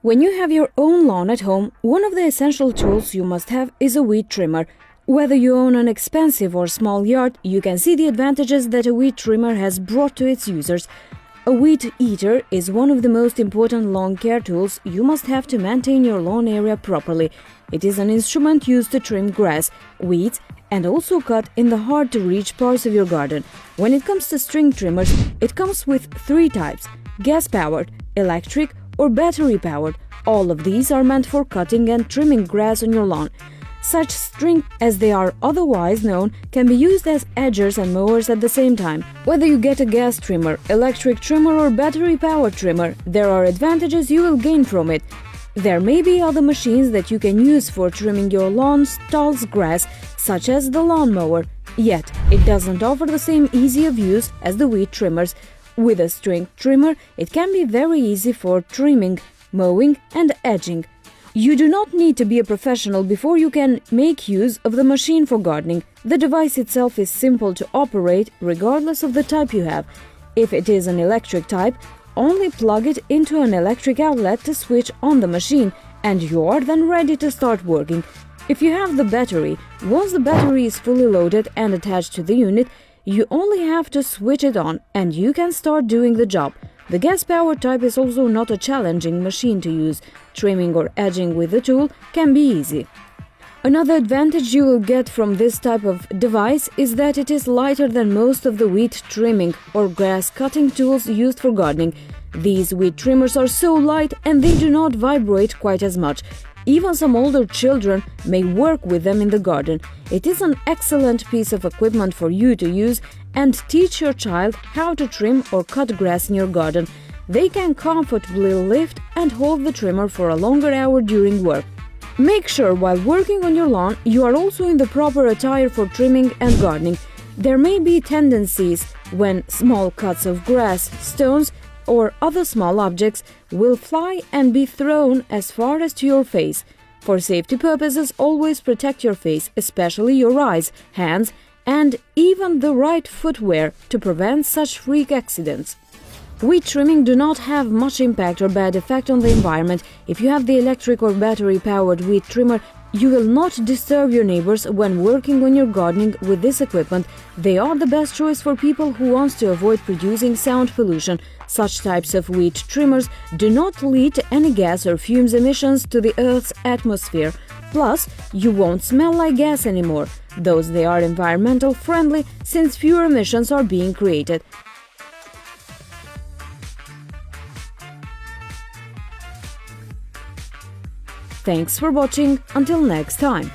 When you have your own lawn at home, one of the essential tools you must have is a weed trimmer. Whether you own an expensive or small yard, you can see the advantages that a weed trimmer has brought to its users. A weed eater is one of the most important lawn care tools you must have to maintain your lawn area properly. It is an instrument used to trim grass, weeds, and also cut in the hard-to-reach parts of your garden. When it comes to string trimmers, it comes with 3 types: gas-powered, electric, or battery-powered. All of these are meant for cutting and trimming grass on your lawn. Such string, as they are otherwise known, can be used as edgers and mowers at the same time. Whether you get a gas trimmer, electric trimmer, or battery-powered trimmer, there are advantages you will gain from it. There may be other machines that you can use for trimming your lawn's tall grass, such as the lawn mower. Yet, it doesn't offer the same ease of use as the weed trimmers. With a string trimmer, it can be very easy for trimming, mowing, and edging. You do not need to be a professional before you can make use of the machine for gardening. The device itself is simple to operate regardless of the type you have. If it is an electric type, only plug it into an electric outlet to switch on the machine, and you are then ready to start working. If you have the battery, once the battery is fully loaded and attached to the unit, you only have to switch it on and you can start doing the job. The gas-powered type is also not a challenging machine to use. Trimming or edging with the tool can be easy. Another advantage you will get from this type of device is that it is lighter than most of the weed trimming or grass cutting tools used for gardening. These weed trimmers are so light and they do not vibrate quite as much. Even some older children may work with them in the garden. It is an excellent piece of equipment for you to use and teach your child how to trim or cut grass in your garden. They can comfortably lift and hold the trimmer for a longer hour during work. Make sure while working on your lawn you are also in the proper attire for trimming and gardening. There may be tendencies when small cuts of grass, stones, or other small objects will fly and be thrown as far as to your face. For safety purposes, always protect your face, especially your eyes, hands, and even the right footwear to prevent such freak accidents. Weed trimming do not have much impact or bad effect on the environment. If you have the electric or battery-powered weed trimmer, you will not disturb your neighbors when working on your gardening with this equipment. They are the best choice for people who want to avoid producing sound pollution. Such types of weed trimmers do not lead to any gas or fumes emissions to the Earth's atmosphere. Plus, you won't smell like gas anymore. Thus, they are environmental friendly since fewer emissions are being created. Thanks for watching. Until next time.